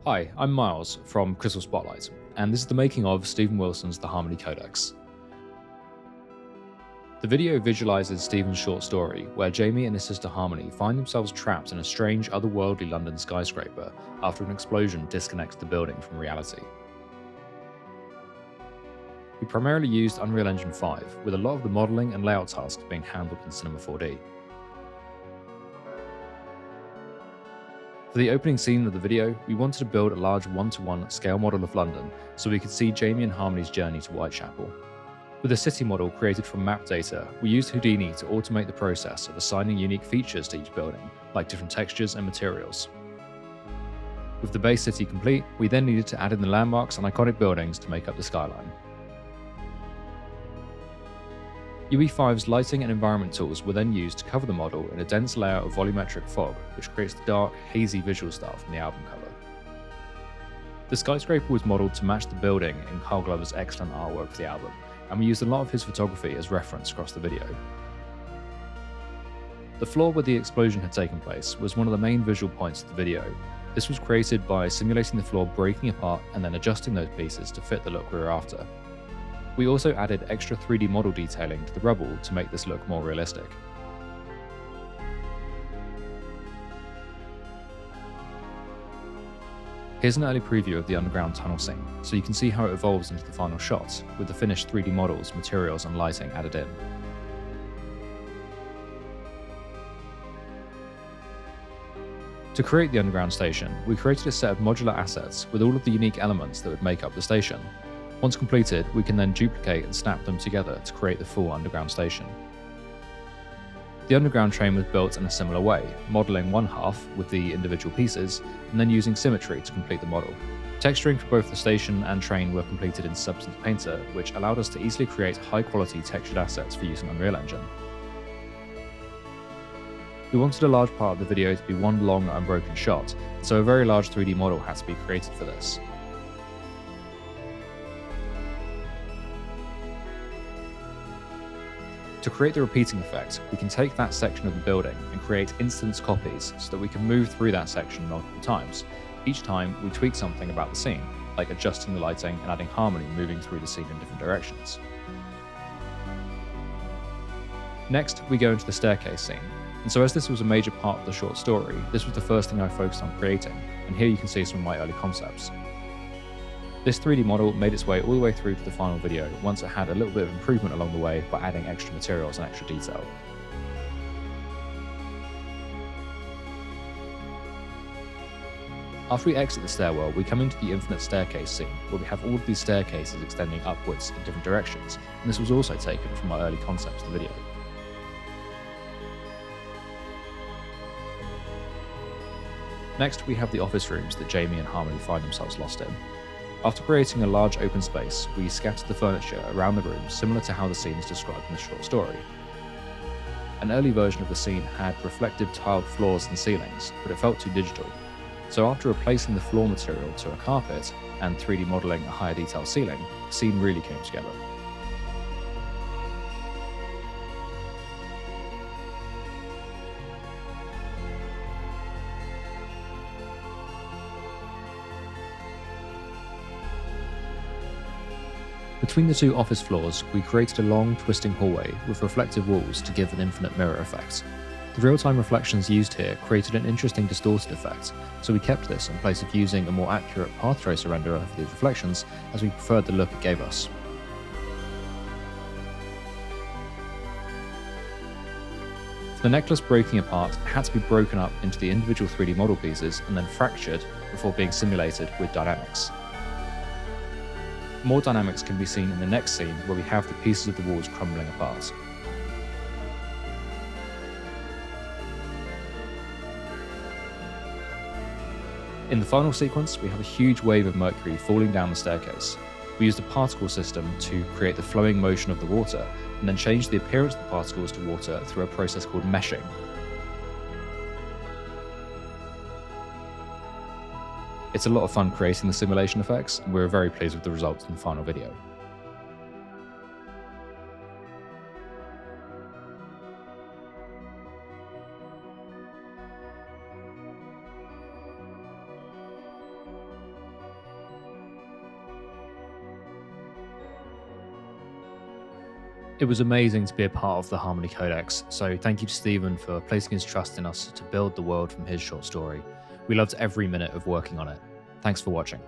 Hi, I'm Miles from Crystal Spotlight, and this is the making of Stephen Wilson's The Harmony Codex. The video visualizes Stephen's short story, where Jamie and his sister Harmony find themselves trapped in a strange, otherworldly London skyscraper after an explosion disconnects the building from reality. We primarily used Unreal Engine 5, with a lot of the modeling and layout tasks being handled in Cinema 4D. For the opening scene of the video, we wanted to build a large one-to-one scale model of London so we could see Jamie and Harmony's journey to Whitechapel. With a city model created from map data, we used Houdini to automate the process of assigning unique features to each building, like different textures and materials. With the base city complete, we then needed to add in the landmarks and iconic buildings to make up the skyline. UE5's lighting and environment tools were then used to cover the model in a dense layer of volumetric fog, which creates the dark, hazy visual style from the album cover. The skyscraper was modeled to match the building in Carl Glover's excellent artwork for the album, and we used a lot of his photography as reference across the video. The floor where the explosion had taken place was one of the main visual points of the video. This was created by simulating the floor breaking apart and then adjusting those pieces to fit the look we were after. We also added extra 3D model detailing to the rubble to make this look more realistic. Here's an early preview of the underground tunnel scene, so you can see how it evolves into the final shot, with the finished 3D models, materials and lighting added in. To create the underground station, we created a set of modular assets with all of the unique elements that would make up the station. Once completed, we can then duplicate and snap them together to create the full underground station. The underground train was built in a similar way, modelling one half with the individual pieces, and then using symmetry to complete the model. Texturing for both the station and train were completed in Substance Painter, which allowed us to easily create high-quality textured assets for use in Unreal Engine. We wanted a large part of the video to be one long, unbroken shot, so a very large 3D model had to be created for this. To create the repeating effect, we can take that section of the building and create instance copies so that we can move through that section multiple times. Each time, we tweak something about the scene, like adjusting the lighting and adding harmony moving through the scene in different directions. Next, we go into the staircase scene. And so as this was a major part of the short story, this was the first thing I focused on creating, and here you can see some of my early concepts. This 3D model made its way all the way through to the final video once it had a little bit of improvement along the way by adding extra materials and extra detail. After we exit the stairwell, we come into the infinite staircase scene, where we have all of these staircases extending upwards in different directions, and this was also taken from my early concepts of the video. Next, we have the office rooms that Jamie and Harmony find themselves lost in. After creating a large open space, we scattered the furniture around the room similar to how the scene is described in the short story. An early version of the scene had reflective tiled floors and ceilings, but it felt too digital. So after replacing the floor material to a carpet and 3D modelling a higher detail ceiling, the scene really came together. Between the two office floors, we created a long, twisting hallway with reflective walls to give an infinite mirror effect. The real-time reflections used here created an interesting distorted effect, so we kept this in place of using a more accurate path tracer renderer for these reflections, as we preferred the look it gave us. For the necklace breaking apart, it had to be broken up into the individual 3D model pieces and then fractured before being simulated with dynamics. More dynamics can be seen in the next scene, where we have the pieces of the walls crumbling apart. In the final sequence, we have a huge wave of mercury falling down the staircase. We used a particle system to create the flowing motion of the water, and then changed the appearance of the particles to water through a process called meshing. It's a lot of fun creating the simulation effects, and we're very pleased with the results in the final video. It was amazing to be a part of the Harmony Codex, so thank you to Stephen for placing his trust in us to build the world from his short story. We loved every minute of working on it. Thanks for watching.